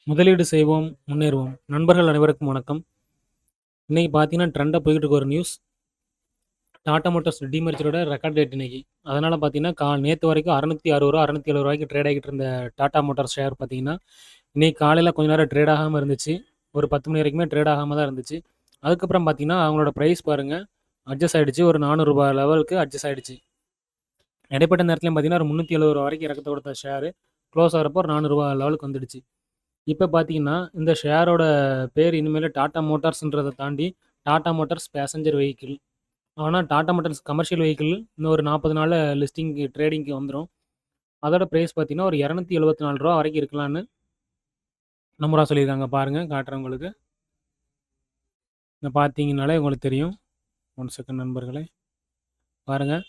முதலீடு செய்வோம், முன்னேறுவோம். நண்பர்கள் அனைவருக்கும் வணக்கம். இன்னைக்கு பார்த்தீங்கன்னா, ட்ரெண்டா போய்க்கிட்டு இருக்க ஒரு நியூஸ். டாடா மோட்டார்ஸ் டீமர்ஜரோட ரெக்கார்ட் டேட் இன்னைக்கு. அதனால பார்த்தீங்கன்னா, நேத்து வரைக்கும் ரூ. 660 ரூ. 670 ட்ரேட் ஆகிட்டு இருந்த டாடா மோட்டார்ஸ் ஷேர் பார்த்தீங்கன்னா, இன்னைக்கு காலையில கொஞ்ச நேரம் ட்ரேட் ஆகாம இருந்துச்சு. ஒரு 10 மணி வரைக்குமே ட்ரேட் ஆகாம தான் இருந்துச்சு. அதுக்கப்புறம் பார்த்தீங்கன்னா, அவங்களோட பிரைஸ் பாருங்க, அட்ஜஸ்ட் ஆயிடுச்சு. ஒரு ரூ. 400 லெவலுக்கு அட்ஜஸ்ட் ஆயிடுச்சு. இடைப்பட்ட நேரத்துலயும் பார்த்தீங்கன்னா, ஒரு ரூ. 370 வரைக்கும் இறக்கத்த கொடுத்த ஷேர் க்ளோஸ் ஆகிறப்போ ஒரு ரூ. 400 லெவலுக்கு வந்துடுச்சு. இப்போ பார்த்தீங்கன்னா, இந்த ஷேரோட பேர் இனிமேல் டாடா மோட்டார்ஸ்ன்றதை தாண்டி டாடா மோட்டார்ஸ் பேசஞ்சர் வெஹிக்கிள். ஆனால் டாடா மோட்டார்ஸ் கமர்ஷியல் வெஹிக்கிள் இன்னும் ஒரு 40 நாளில் லிஸ்டிங்க்கு ட்ரேடிங்க்கு வந்துடும். அதோட ப்ரைஸ் பார்த்தீங்கன்னா ஒரு ரூ. 274 வரைக்கும் இருக்கலான்னு நம்பராக சொல்லியிருக்காங்க. பாருங்கள், காட்டுறேன் உங்களுக்கு. இந்த பார்த்தீங்கனாலே உங்களுக்கு தெரியும். 1 செகண்ட் நண்பர்களே, பாருங்கள்.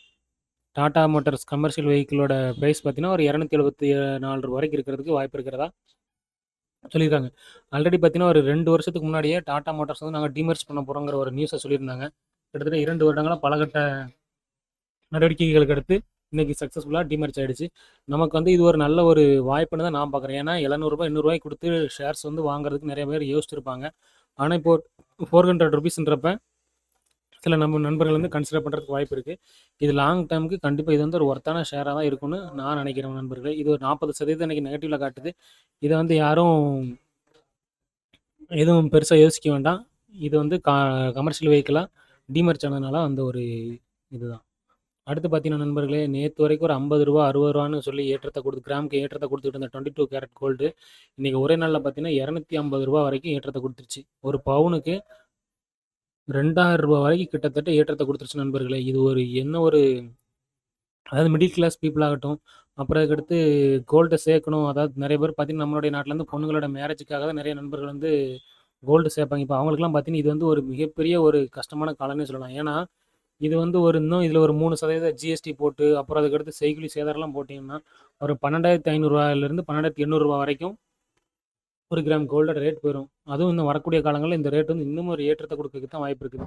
டாடா மோட்டார்ஸ் கமர்ஷியல் வெஹிக்கிளோட ப்ரைஸ் பார்த்தீங்கன்னா ஒரு ரூ. 274 வரைக்கும் இருக்கிறதுக்கு வாய்ப்பு இருக்கிறதா சொல்லியிருக்காங்க. ஆல்ரெடி பார்த்தீங்கன்னா, ஒரு 2 வருஷத்துக்கு முன்னாடியே டாடா மோட்டார்ஸ் வந்து நாங்கள் டீமர்ஜ் பண்ண போகிறோங்கிற ஒரு நியூஸை சொல்லியிருந்தாங்க. கிட்டத்தட்ட 2 வருடங்களா பலகட்ட நடவடிக்கைகளுக்கு அடுத்து இன்னைக்கு சக்ஸஸ்ஃபுல்லாக டீமர்ஜ் ஆயிடுச்சு. நமக்கு வந்து இது ஒரு நல்ல ஒரு வாய்ப்புன்னு தான் நான் பார்க்குறேன். ஏன்னா ரூ. 700 800 கொடுத்து ஷேர்ஸ் வந்து வாங்குறதுக்கு நிறைய பேர் யோசிச்சிருப்பாங்க. ஆனால் இப்போ ₹400ன்றப்ப சில நம்ம நண்பர்கள் வந்து கன்சிடர் பண்ணுறதுக்கு வாய்ப்பு இருக்குது. இது லாங் டேர்முக்கு கண்டிப்பாக இது வந்து ஒரு ஒர்த்தான ஷேராக தான் இருக்கும்னு நான் நினைக்கிறேன் நண்பர்களே. இது ஒரு 40% இன்னைக்கு நெகட்டிவில் காட்டுது. இதை வந்து யாரும் எதுவும் பெருசாக யோசிக்க வேண்டாம். இது வந்து கமர்ஷியல் வெஹிக்கிளாக டீமர்ஜ் ஆனதுனால அந்த ஒரு இதுதான். அடுத்து பார்த்தீங்கன்னா நண்பர்களே, நேற்று வரைக்கும் ஒரு ₹50 ₹60ன்னு சொல்லி கிராமுக்கு ஏற்றத்தை கொடுத்துட்டு இருந்த 22 கேரட் கோல்டு இன்றைக்கி ஒரே நாளில் பார்த்தீங்கன்னா ₹250 வரைக்கும் ஏற்றத்தை கொடுத்துருச்சு. ஒரு பவுனுக்கு ₹2000 வரைக்கும் கிட்டத்தட்ட ஏற்றத்தை கொடுத்துருச்சு நண்பர்களே. இது ஒரு என்ன ஒரு அதாவது மிடில் கிளாஸ் பீப்புள் ஆகட்டும், அப்புறம் அதுக்கடுத்து கோல்டை சேர்க்கணும். அதாவது நிறைய பேர் பார்த்தீங்கன்னா, நம்மளுடைய நாட்டிலேருந்து பொண்ணுங்களோட மேரேஜுக்காக தான் நிறைய நண்பர்கள் வந்து கோல்டு சேர்ப்பாங்க. இப்போ அவங்களுக்குலாம் பார்த்தீங்கன்னா, இது வந்து ஒரு மிகப்பெரிய ஒரு கஷ்டமான காலம்னே சொல்லலாம். ஏன்னா, இது வந்து ஒரு இன்னும் இதில் ஒரு 3% ஜிஎஸ்டி போட்டு, அப்புறம் அதுக்கடுத்து செய்கூலி சேதாரம்லாம் போட்டிங்கன்னா, ஒரு ₹12,500லேருந்து ₹12,800 வரைக்கும் ஒரு கிராம் கோல்டோட ரேட் போயிடும். அதுவும் இன்னும் வரக்கூடிய காலங்களில் இந்த ரேட் வந்து இன்னும் ஒரு ஏற்றத்தை கொடுக்கறதுக்கு தான் வாய்ப்பு இருக்குது.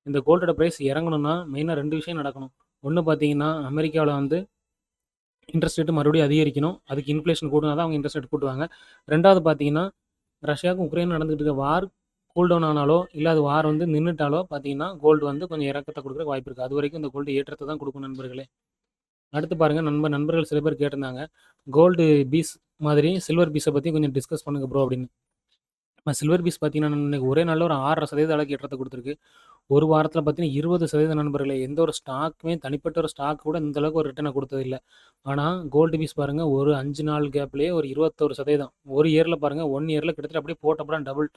இந்த கோல்டோட ப்ரைஸ் இறங்கணும்னா மெயினாக 2 விஷயம் நடக்கணும். ஒன்று பார்த்தீங்கன்னா, அமெரிக்காவில் வந்து இன்ட்ரெஸ்ட் ரேட்டு மறுபடியும் அதிகரிக்கணும். அதுக்கு இன்ஃப்ளேஷன் கூடுனா தான் அவங்க இன்ட்ரெஸ்ட் ரேட் கூட்டுவாங்க. 2வது பார்த்தீங்கன்னா, ரஷ்யாவுக்கும் உக்ரைனும் நடந்துகிட்டு இருக்க வார் கூல் டவுன் ஆனாலோ, இல்லை அது வார் வந்து நின்றுட்டாலோ பார்த்தீங்கன்னா, கோல்டு வந்து கொஞ்சம் இறக்கத்தை கொடுக்குற வாய்ப்பு இருக்குது. அது வரைக்கும் இந்த கோல்டு ஏற்றத்தை தான் கொடுக்கும் நண்பர்களே. அடுத்து பாருங்கள், நண்பர்கள் சில பேர் கேட்டிருந்தாங்க, கோல்டு பீஸ் மாதிரி சில்வர் பீஸை பற்றி கொஞ்சம் டிஸ்கஸ் பண்ணுங்க ப்ரோ அப்படின்னு. சில்வர் பீஸ் பார்த்தீங்கன்னா, இன்னைக்கு ஒரே நாளில் ஒரு 6% அளவுக்கு ஏற்றத்தை கொடுத்துருக்கு. ஒரு வாரத்தில் பார்த்தீங்கன்னா 20% நண்பர்களே. எந்த ஒரு ஸ்டாக்குமே தனிப்பட்ட ஒரு ஸ்டாக் கூட இந்த அளவுக்கு ஒரு ரிட்டர்னை கொடுத்ததில்ல. ஆனால் கோல்டு பீஸ் பாருங்கள், ஒரு 5 நாள் கேப்லேயே ஒரு 21%. ஒரு இயரில் பாருங்கள், 1 இயரில் கிட்டத்தட்ட அப்படியே போட்டப்படம் டபுள்.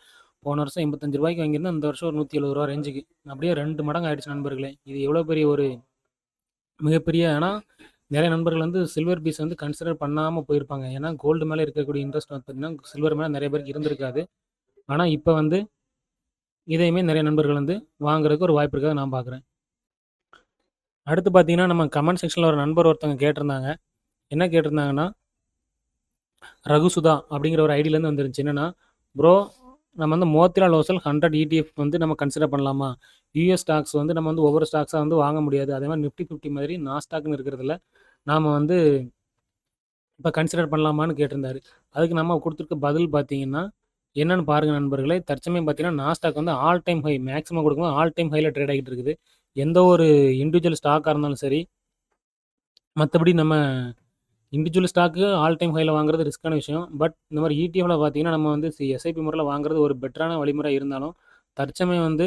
போன வருஷம் ₹85 வாங்கியிருந்தா இந்த வருஷம் ஒரு ₹170 ரேஞ்சுக்கு அப்படியே 2 மடங்கு ஆயிடுச்சு நண்பர்களே. இது எவ்வளோ பெரிய ஒரு மிகப்பெரிய ஆனால் நிறைய நண்பர்கள் வந்து சில்வர் பீஸ் வந்து கன்சிடர் பண்ணாமல் போயிருப்பாங்க. ஏன்னா கோல்டு மேலே இருக்கக்கூடிய இன்ட்ரெஸ்ட் வந்து பார்த்தீங்கன்னா சில்வர் மேலே நிறைய பேருக்கு இருந்திருக்காது. ஆனால் இப்போ வந்து இதையுமே நிறைய நண்பர்கள் வந்து வாங்குறதுக்கு ஒரு வாய்ப்பு இருக்கிறத நான் பார்க்குறேன். அடுத்து பார்த்தீங்கன்னா, நம்ம கமெண்ட் செக்ஷனில் ஒரு நண்பர் ஒருத்தவங்க கேட்டிருந்தாங்க. என்ன கேட்டிருந்தாங்கன்னா, ரகுசுதா அப்படிங்கிற ஒரு ஐடியிலேருந்து வந்துருந்துச்சு. என்னென்னா, ப்ரோ நம்ம வந்து மோத்திலால் ஓசல் 100 இடிஎஃப் வந்து நம்ம கன்சிடர் பண்ணலாமா? யூஎஸ் ஸ்டாக்ஸ் வந்து நம்ம வந்து ஒவ்வொரு ஸ்டாக்ஸாக வந்து வாங்க முடியாது. அதே மாதிரி நிஃப்டி 50 மாதிரி நாஸ்டாக்னு இருக்கிறதுல நாம் வந்து இப்போ கன்சிடர் பண்ணலாமான்னு கேட்டிருந்தாரு. அதுக்கு நம்ம கொடுத்துருக்க பதில் பார்த்தீங்கன்னா, என்னென்னு பாருங்கள் நண்பர்களே. தற்சமயம் பார்த்தீங்கன்னா, நாஸ்டாக் வந்து ஆல் டைம் ஹை மேக்ஸிமம் கொடுக்கும்போது ஆல் டைம் ஹையில் ட்ரேட் ஆகிட்டு இருக்குது. எந்த ஒரு இண்டிவிஜுவல் ஸ்டாக்காக இருந்தாலும் சரி, மற்றபடி நம்ம இண்டிவிஜுவல் ஸ்டாக்கு ஆல் டைம் ஹையில் வாங்குறது ரிஸ்க்கான விஷயம். பட் இந்த மாதிரி இடிஎஃப்ல பார்த்தீங்கன்னா, நம்ம வந்து எஸ்ஐபி முறையில் வாங்குறது ஒரு பெட்டரான வழிமுறை இருந்தாலும், தற்சமயம் வந்து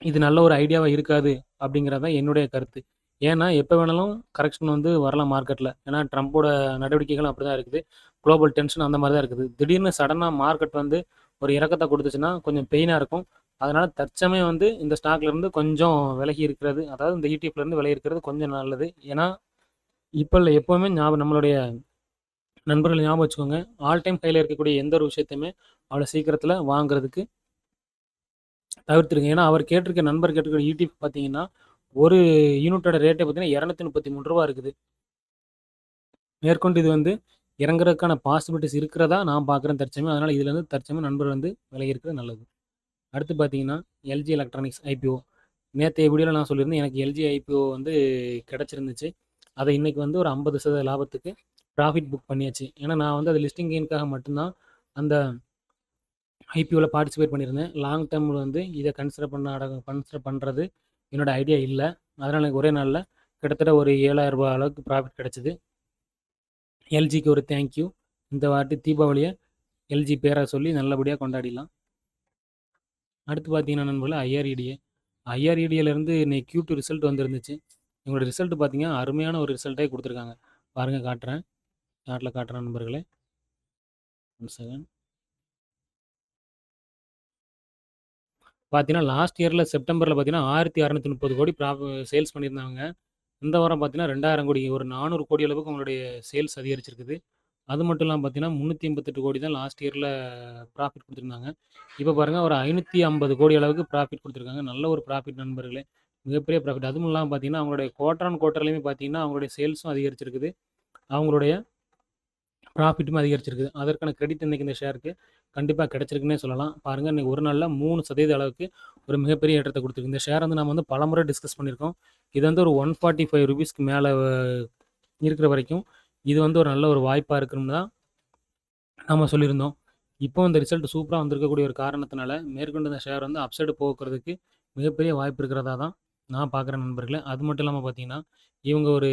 இது நல்ல ஒரு ஐடியாவாக இருக்காது அப்படிங்கிறது தான் என்னுடைய கருத்து. ஏன்னா, எப்போ வேணாலும் கரெக்ஷன் வந்து வரலாம் மார்க்கெட்டில். ஏன்னா, ட்ரம்ப்போட நடவடிக்கைகளும் அப்படி தான் இருக்குது. குளோபல் டென்ஷன் அந்த மாதிரி தான் இருக்குது. திடீர்னு சடனாக மார்க்கெட் வந்து ஒரு இறக்கத்தை கொடுத்துச்சுன்னா கொஞ்சம் பெயினாக இருக்கும். அதனால் தற்சமயம் வந்து இந்த ஸ்டாக்லேருந்து கொஞ்சம் விலகி இருக்கிறது, அதாவது இந்த இடிஎஃப்லேருந்து விலகி இருக்கிறது கொஞ்சம் நல்லது. ஏன்னா, இப்போ இல்லை எப்போவுமே நம்மளுடைய நண்பர்கள் ஞாபகம் வச்சுக்கோங்க, ஆல் டைம் ஹையில் இருக்கக்கூடிய எந்த ஒரு விஷயத்தையுமே அவ்வளோ சீக்கிரத்தில் வாங்குறதுக்கு தவிர்த்துருங்க. ஏன்னா, நண்பர் கேட்டிருக்கிற இடிஎஃப் பார்த்தீங்கன்னா, ஒரு யூனிட்டோட ரேட்டே பார்த்தீங்கன்னா ₹233 இருக்குது. மேற்கொண்டு இது வந்து இறங்குறதுக்கான பாசிபிலிட்டிஸ் இருக்கிறதா நான் பார்க்குறேன் தற்சமயம். அதனால் இதுலேருந்து தற்சமயம் நண்பர் வந்து விலகி இருக்கிறது நல்லது. அடுத்து பார்த்தீங்கன்னா, எல்ஜி எலக்ட்ரானிக்ஸ் ஐபிஓ. நேற்றைய வீடியோவில் நான் சொல்லியிருந்தேன், எனக்கு எல்ஜி ஐபிஓ வந்து கிடச்சிருந்துச்சு. அதை இன்றைக்கி வந்து ஒரு 50% லாபத்துக்கு ப்ராஃபிட் புக் பண்ணியாச்சு. ஏன்னா நான் வந்து அது லிஸ்டிங் கெயினுக்காக மட்டும்தான் அந்த ஐபிஓவில் பார்ட்டிசிபேட் பண்ணியிருந்தேன். லாங் டேர்மில் வந்து இதை கன்சிடர் பண்ணுறது என்னோடய ஐடியா இல்லை. அதனால் எனக்கு ஒரே நாளில் கிட்டத்தட்ட ஒரு ரூ. 7,000 அளவுக்கு ப்ராஃபிட் கிடச்சிது. எல்ஜிக்கு ஒரு தேங்க்யூ. இந்த வாட்டி தீபாவளியை எல்ஜி பேரை சொல்லி நல்லபடியாக கொண்டாடிடலாம். அடுத்து பார்த்தீங்கன்னா நண்பர்களே, ஐஆர்இடியிலேருந்து இன்னைக்கு Q2 ரிசல்ட் வந்துருந்துச்சு. இவங்களோட ரிசல்ட் பார்த்தீங்கன்னா அருமையான ஒரு ரிசல்ட்டே கொடுத்துருக்காங்க. பாருங்கள், காட்டுறேன், சார்ட்டில் காட்டுறேன் நண்பர்களே. 1 செகண்ட். பார்த்தீங்கன்னா லாஸ்ட் இயரில் செப்டம்பரில் பார்த்தீங்கன்னா 1630 கோடி சேல்ஸ் பண்ணியிருந்தாங்க. இந்த வாரம் பார்த்தீங்கன்னா 2000 கோடி, ஒரு 400 கோடி அளவுக்கு அவங்களுடைய சேல்ஸ் அதிகரிச்சிருக்குது. அது மட்டும் இல்லாமல் பார்த்தீங்கன்னா 388 கோடி தான் லாஸ்ட் இயரில் ப்ராஃபிட் கொடுத்துருந்தாங்க. இப்போ பாருங்கள், ஒரு 550 கோடி அளவுக்கு ப்ராஃபிட் கொடுத்துருக்காங்க. நல்ல ஒரு ப்ராஃபிட் நண்பர்களே, மிகப்பெரிய ப்ராஃபிட். அதுவும் இல்லாமல் பார்த்தீங்கன்னா அவங்களுடைய குவார்டர் ஆன் குவார்டர்லையுமே பார்த்தீங்கன்னா அவங்களுடைய சேல்ஸும் அதிகரிச்சிருக்குது, அவங்களுடைய ப்ராஃபிட்டும் அதிகரிச்சிருக்குது. அதற்கான கிரெடிட் இன்றைக்கி இந்த ஷேருக்கு கண்டிப்பாக கிடச்சிருக்குன்னே சொல்லலாம். பாருங்கள், இன்றைக்கி ஒரு நாளில் 3% அளவுக்கு ஒரு மிகப்பெரிய ஏற்றத்தை கொடுத்துருக்கு. இந்த ஷேர் வந்து நம்ம வந்து பலமுறை டிஸ்கஸ் பண்ணியிருக்கோம். இது வந்து ஒரு 145 ரூபீஸ்க்கு மேலே இருக்கிற வரைக்கும் இது வந்து ஒரு நல்ல ஒரு வாய்ப்பாக இருக்குன்னு தான் நம்ம சொல்லியிருந்தோம். இப்போ இந்த ரிசல்ட் சூப்பராக வந்திருக்கக்கூடிய ஒரு காரணத்தினால மேற்கொண்டு இந்த ஷேர் வந்து அப்சைடு போக்குறதுக்கு மிகப்பெரிய வாய்ப்பு இருக்கிறதா தான் நான் பார்க்குறேன் நண்பர்களே. அது மட்டும் இல்லாமல் பார்த்தீங்கன்னா இவங்க ஒரு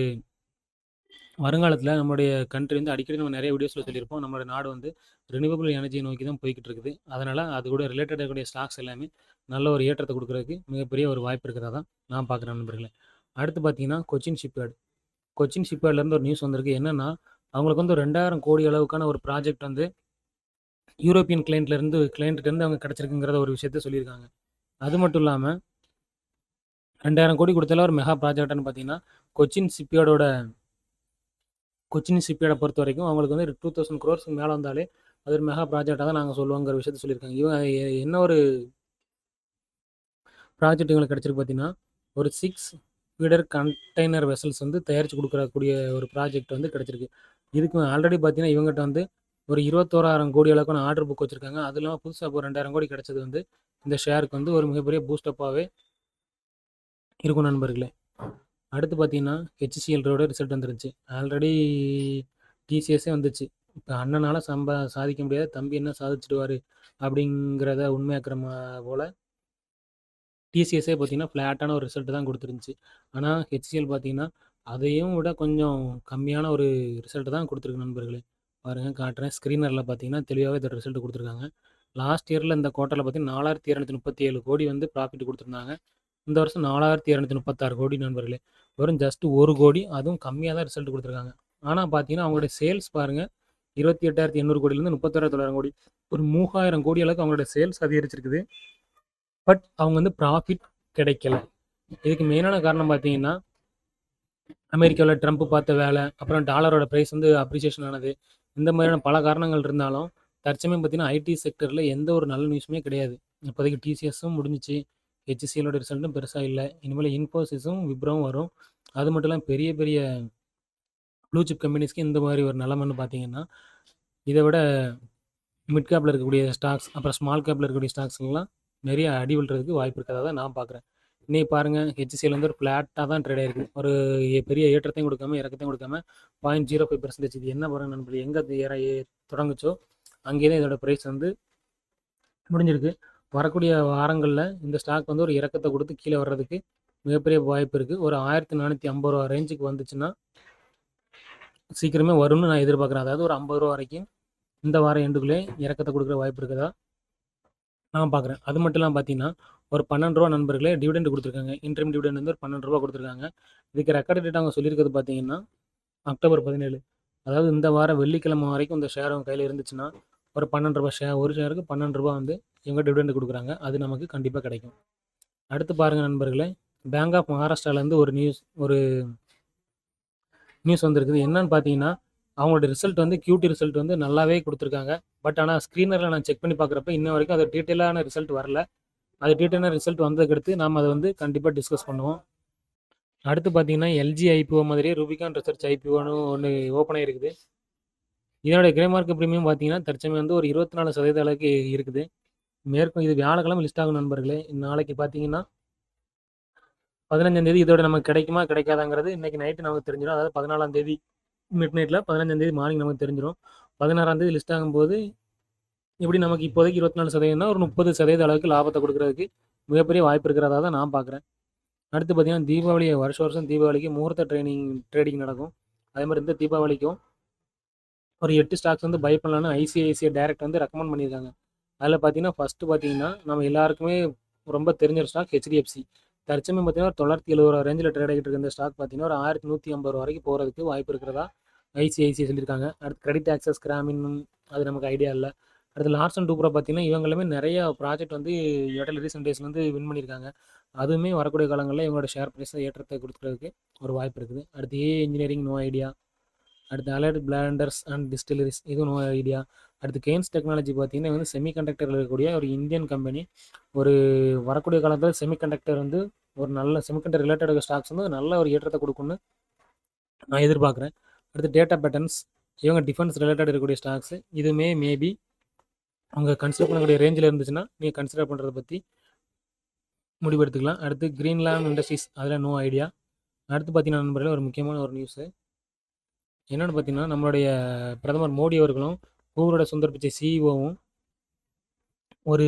வருங்காலத்தில் நம்மளுடைய கண்ட்ரி வந்து அடிக்கடி நம்ம நிறைய வீடியோஸில் சொல்லியிருப்போம், நம்மளோட நாடு வந்து ரினியூவபிள் எனர்ஜியை நோக்கி தான் போய்கிட்டு இருக்குது. அதனால் அது கூட ரிலேட்டடாக இருக்கக்கூடிய ஸ்டாக்ஸ் எல்லாமே நல்ல ஒரு ஏற்றத்தை கொடுக்குறதுக்கு மிகப்பெரிய ஒரு வாய்ப்பு இருக்கிறதா தான் நான் பார்க்குறேன் நண்பர்களே. அடுத்து பார்த்தீங்கன்னா கொச்சின் ஷிப்யார்ட்லேருந்து ஒரு நியூஸ் வந்திருக்கு. என்னென்னா அவங்களுக்கு வந்து 2000 கோடி அளவுக்கான ஒரு ப்ராஜெக்ட் வந்து யூரோப்பியன் கிளைண்ட்லேருந்து அவங்க கிடச்சிருக்குங்கிறத ஒரு விஷயத்த சொல்லியிருக்காங்க. அது மட்டும் இல்லாமல் 2000 கோடி கொடுத்தால ஒரு மெகா ப்ராஜெக்ட்னு பார்த்தீங்கன்னா கொச்சின் ஷிப்யார்டை பொறுத்த வரைக்கும் அவங்களுக்கு வந்து 2000 crores மேலே வந்தாலே அது ஒரு மெகா ப்ராஜெக்டாக தான் நாங்கள் சொல்லுவோங்கிற விஷயத்த சொல்லியிருக்காங்க. இவங்க என்ன ஒரு ப்ராஜெக்ட் எங்களுக்கு கிடச்சிருக்கு பார்த்தீங்கன்னா, ஒரு 6 ஃபீடர் கண்டெய்னர் வெசல்ஸ் வந்து தயாரித்து கொடுக்கக்கூடிய ஒரு ப்ராஜெக்ட் வந்து கிடச்சிருக்கு. இதுக்கு ஆல்ரெடி பார்த்தீங்கன்னா இவங்ககிட்ட வந்து ஒரு 21,000 கோடி அளவுக்கான ஆர்டர் புக் வச்சுருக்காங்க. அது இல்லாமல் புதுசாக இப்போ 2000 கோடி கிடச்சது வந்து இந்த ஷேருக்கு வந்து ஒரு மிகப்பெரிய இருக்கும் நண்பர்களே. அடுத்து பார்த்தீங்கன்னா ஹெச்சிஎலோட ரிசல்ட் வந்துருச்சு. ஆல்ரெடி டிசிஎஸ்ஸே வந்துச்சு. இப்போ அண்ணனால் சாதிக்க முடியாது, தம்பி என்ன சாதிச்சிடுவார் அப்படிங்கிறத உண்மையாக்குற போல் டிசிஎஸ்ஸே பார்த்தீங்கன்னா ஃப்ளாட்டான ஒரு ரிசல்ட் தான் கொடுத்துருந்துச்சு. ஆனால் ஹெச்சிஎல் பார்த்தீங்கன்னா அதையும் விட கொஞ்சம் கம்மியான ஒரு ரிசல்ட் தான் கொடுத்துருக்கு நண்பர்களே. பாருங்கள், காட்டுறேன், ஸ்க்ரீனரில் பார்த்தீங்கன்னா தெளிவாகவே இதோட ரிசல்ட் கொடுத்துருக்காங்க. லாஸ்ட் இயரில் இந்த குவார்ட்டரில் பார்த்தீங்கன்னா 4237 கோடி வந்து ப்ராஃபிட் கொடுத்துருந்தாங்க. இந்த வருஷம் 4236 கோடி நண்பர்களே. வெறும் ஜஸ்ட் 1 கோடி, அதுவும் கம்மியாக தான் ரிசல்ட் கொடுத்துருக்காங்க. ஆனால் பார்த்தீங்கன்னா அவங்களுடைய சேல்ஸ் பாருங்கள், 28,800 கோடியிலேருந்து 31,900 கோடி, ஒரு 3000 கோடி அளவுக்கு அவங்களுடைய சேல்ஸ் அதிகரிச்சிருக்குது. பட் அவங்க வந்து ப்ராஃபிட் கிடைக்கல. இதுக்கு மெயினான காரணம் பார்த்தீங்கன்னா அமெரிக்காவில் ட்ரம்ப் பார்த்த வேலை, அப்புறம் டாலரோட ப்ரைஸ் வந்து அப்ரிசியேஷன் ஆனது, இந்த மாதிரியான பல காரணங்கள் இருந்தாலும் தற்சமயம் பார்த்தீங்கன்னா ஐடி செக்டரில் எந்த ஒரு நல்ல நியூஸுமே கிடையாது. இப்போதைக்கு டிசிஎஸும் முடிஞ்சிச்சு, ஹெச்சிஎலோட ரிசல்ட்டும் பெருசாக இல்லை. இனிமேல் இன்ஃபோசிஸும் விப்ரோவும் வரும். அது மட்டும் இல்லாமல் பெரிய பெரிய ப்ளூ சிப் கம்பெனிஸ்க்கு இந்த மாதிரி ஒரு நிலமைன்னு பார்த்தீங்கன்னா இதை விட மிட் கேப்பில் இருக்கக்கூடிய ஸ்டாக்ஸ், அப்புறம் ஸ்மால் கேப்பில் இருக்கக்கூடிய ஸ்டாக்ஸ்லாம் நிறைய அடி விழுறதுக்கு வாய்ப்பு இருக்கிறதா தான் நான் பார்க்குறேன். இன்னைக்கு பாருங்கள், ஹெச்சிஎல் வந்து ஒரு ஃப்ளாட்டாக தான் ட்ரேட் ஆகிருக்கு. ஒரு பெரிய ஏற்றத்தையும் கொடுக்காம இறக்கத்தையும் கொடுக்காம 0.05%. இது என்ன பாருங்கள் நண்பர்கள், எங்கே தொடங்குச்சோ அங்கேயே தான் இதோட ப்ரைஸ் வந்து முடிஞ்சிருக்கு. வரக்கூடிய வாரங்களில் இந்த ஸ்டாக் வந்து ஒரு இறக்கத்தை கொடுத்து கீழே வர்றதுக்கு மிகப்பெரிய வாய்ப்பு இருக்குது. ஒரு 1450 ரூபா ரேஞ்சுக்கு வந்துச்சுன்னா சீக்கிரமே வரும்னு நான் எதிர்பார்க்குறேன். அதாவது ஒரு 50 ரூபா வரைக்கும் இந்த வாரம் எண்டுக்குள்ளே இறக்கத்தை கொடுக்குற வாய்ப்பு இருக்குதா நான் பார்க்குறேன். அது மட்டும் இல்லாமல் பார்த்தீங்கன்னா ஒரு 12 ரூபா நண்பர்களே டிவிடெண்ட் கொடுத்துருக்காங்க. இன்ட்ரீம் டிவிடெண்ட் வந்து ஒரு 12 ரூபா கொடுத்துருக்காங்க. இதுக்கு ரெக்கார்டு டேட் அவங்க சொல்லியிருக்கிறது பார்த்தீங்கன்னா அக்டோபர் 17. அதாவது இந்த வாரம் வெள்ளிக்கிழமை வரைக்கும் இந்த ஷேர் அவங்க கையில் இருந்துச்சுன்னா ஒரு 12 ரூபா ஷேர், ஒரு ஷேருக்கு 12 ரூபா வந்து இவங்க டிவிடெண்ட் கொடுக்குறாங்க. அது நமக்கு கண்டிப்பாக கிடைக்கும். அடுத்து பாருங்கள் நண்பர்களே, பேங்க் ஆஃப் மகாராஷ்டிராலேருந்து ஒரு நியூஸ் வந்திருக்குது. என்னன்னு பார்த்தீங்கன்னா அவங்களோட ரிசல்ட் வந்து Q2 ரிசல்ட் வந்து நல்லாவே கொடுத்துருக்காங்க. பட் ஆனால் ஸ்க்ரீனரில் நான் செக் பண்ணி பார்க்குறப்ப இன்ன வரைக்கும் அது டீட்டெயிலான ரிசல்ட் வரல. அது டீட்டெயிலான ரிசல்ட் வந்ததுக்கடுத்து நாம் அதை வந்து கண்டிப்பாக டிஸ்கஸ் பண்ணுவோம். அடுத்து பார்த்தீங்கன்னா எல்ஜி ஐபிஓ மாதிரியே ரூபிகான் ரிசர்ச் ஐபிஓன்னு ஒன்று ஓப்பன் ஆகிருக்குது. இதனுடைய கிரே மார்க்கெட் ப்ரீமியம் பார்த்தீங்கன்னா தற்சமயம் வந்து ஒரு 24% அளவுக்கு இருக்குது. இது வியாழக்கிழமை லிஸ்ட் ஆகும் நண்பர்களே. நாளைக்கு பார்த்தீங்கன்னா 15ஆம் தேதி இதோட நமக்கு கிடைக்குமா கிடைக்காதாங்கிறது இன்றைக்கி நைட்டு நமக்கு தெரிஞ்சிடும். அதாவது 14ஆம் தேதி மிட் நைட்டில் 15ஆம் தேதி மார்னிங் நமக்கு தெரிஞ்சிடும். 16ஆம் தேதி லிஸ்ட் ஆகும்போது இப்படி நமக்கு இப்போதைக்கு 24% ஒரு 30% அளவுக்கு லாபத்தை கொடுக்கறதுக்கு மிகப்பெரிய வாய்ப்பு இருக்கிறதா தான் நான் பார்க்குறேன். அடுத்து பார்த்தீங்கன்னா, தீபாவளி வருஷம் தீபாவளிக்கு முகூர்த்த ட்ரேடிங் நடக்கும். அதே மாதிரி இந்த தீபாவளிக்கும் ஒரு 8 ஸ்டாக்ஸ் வந்து பை பண்ணலான்னு ஐசிஐசிஐ டைரக்ட் வந்து ரெக்கமெண்ட் பண்ணியிருக்காங்க. அதில் பார்த்தீங்கன்னா, ஃபஸ்ட்டு பார்த்தீங்கன்னா, நம்ம எல்லாருக்குமே ரொம்ப தெரிஞ்ச ஒரு ஸ்டாக் ஹெச்டிஎஃப்சி. தற்சமயம் பார்த்தீங்கன்னா, ஒரு 970 ரேஞ்சில் ட்ரேட் ஆகிட்டு இருக்க இந்த ஸ்டாக் பார்த்தீங்கன்னா, ஒரு 1150 வரைக்கும் போகிறதுக்கு வாய்ப்பு இருக்கிறதா ஐசிஐசிஐ சொல்லியிருக்காங்க. அடுத்து கிரெடிட் ஆக்சஸ், கிராமின் அது நமக்கு ஐடியா இல்லை. அடுத்து லார்சன் டூப்ரோ பார்த்தீங்கன்னா, இவங்களுமே நிறைய ப்ராஜெக்ட் வந்து இடையில ரீசெண்ட் டேஸில் வந்து வின் பண்ணியிருக்காங்க. அதுவுமே வரக்கூடிய காலங்களில் இவங்களோட ஷேர் ப்ரைஸை ஏற்றத்தை கொடுக்குறதுக்கு ஒரு வாய்ப்பு இருக்குது. அடுத்து ஏஐ இன்ஜினியரிங் நோ ஐடியா. அடுத்து அலைட் பிளாண்டர்ஸ் அண்ட் டிஸ்டிலரிஸ் இதுவும் நோ ஐடியா. அடுத்து கெய்ன்ஸ் டெக்னாலஜி பார்த்தீங்கன்னா வந்து செமிகண்டக்டரில் இருக்கக்கூடிய ஒரு இந்தியன் கம்பெனி. ஒரு வரக்கூடிய காலத்தில் செமிகண்டக்டர் வந்து ஒரு நல்ல செமிகண்டக்டர் ரிலேட்டட் ஸ்டாக்ஸ் வந்து நல்ல ஒரு ஏற்றத்தை கொடுக்குன்னு நான் எதிர்பார்க்குறேன். அடுத்து டேட்டா பேட்டர்ன்ஸ், இவங்க டிஃபென்ஸ் ரிலேட்டட் இருக்கக்கூடிய ஸ்டாக்ஸ். இதுவுமே மேபி அவங்க கன்சிடர் பண்ணக்கூடிய ரேஞ்சில் இருந்துச்சுன்னா நீங்கள் கன்சிடர் பண்ணுறதை பற்றி முடிவெடுத்துக்கலாம். அடுத்து கிரீன்லேண்ட் இண்டஸ்ட்ரீஸ், அதில் நோ ஐடியா. அடுத்து பார்த்தீங்கன்னா நண்பர்களே, ஒரு முக்கியமான ஒரு நியூஸு என்னென்னு பார்த்தீங்கன்னா, நம்மளுடைய பிரதமர் மோடி அவர்களும் கூகுளோட சுந்தர் பிச்சை சிஇஓவும் ஒரு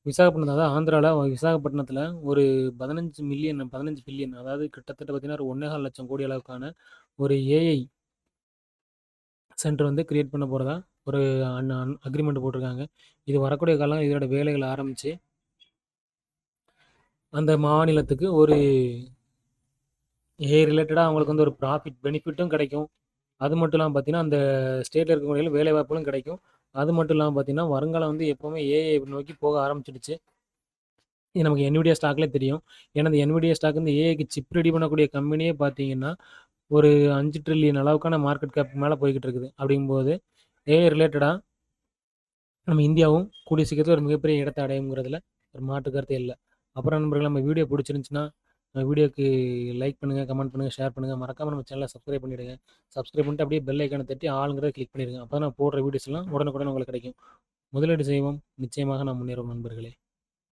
விசாகப்பட்டினம், அதாவது ஆந்திராவில் விசாகப்பட்டினத்தில் ஒரு 15 பில்லியன், அதாவது கிட்டத்தட்ட பார்த்தீங்கன்னா ஒரு 1.25 லட்சம் கோடி அளவுக்கான ஒரு ஏஐ சென்டர் வந்து கிரியேட் பண்ண போகிறதா ஒரு அக்ரிமெண்ட் போட்டிருக்காங்க. இது வரக்கூடிய காலம் இதோட வேலைகள் ஆரம்பித்து அந்த மாநிலத்துக்கு ஒரு ஏஐ ரிலேட்டடாக அவங்களுக்கு வந்து ஒரு ப்ராஃபிட் பெனிஃபிட்டும் கிடைக்கும். அது மட்டும் இல்லாமல் பார்த்தீங்கன்னா, அந்த ஸ்டேட்டில் இருக்கக்கூடிய வேலை வாய்ப்புகளும் கிடைக்கும். அது மட்டும் இல்லாமல் பார்த்தீங்கன்னா, வருங்காலம் வந்து எப்போவுமே ஏஐ நோக்கி போக ஆரம்பிச்சிடுச்சு. இது நமக்கு என்விடியா ஸ்டாக்லேயே தெரியும். ஏன்னா, இந்த என்விடியா ஸ்டாக் வந்து ஏஐக்கு சிப் ரெடி பண்ணக்கூடிய கம்பெனியே பார்த்தீங்கன்னா, ஒரு 5 ட்ரில்லியன் அளவுக்கான மார்க்கெட் கேப் மேலே போய்கிட்டு இருக்குது. அப்படிங்கும்போது ஏஐ ரிலேட்டடாக நம்ம இந்தியாவும் கூடிய சீக்கிரத்தில் ஒரு மிகப்பெரிய இடத்தை அடையுங்கிறதுல ஒரு மாற்று கருத்தே இல்லை. அப்புறம் நண்பர்களே, நம்ம வீடியோ பிடிச்சிருந்துச்சுன்னா வீடியோக்கு லைக் பண்ணுங்கள், கமெண்ட் பண்ணுங்கள், ஷேர் பண்ணுங்கள். மறக்காமல் நம்ம சேனலை சப்ஸ்கிரைப் பண்ணிவிடுங்க. சப்ஸ்கிரைப் பண்ணிட்டு அப்படியே பெல் ஐக்கானை தட்டி ஆளுங்கிறத கிளிக் பண்ணிடுங்க. அப்போ தான் நான் போடுற வீடியோஸ்லாம் உடனுக்குடன் உங்களுக்கு கிடைக்கும். முதலீடு செய்வோம், நிச்சயமாக நாம் முன்னேறுவோம் நண்பர்களே.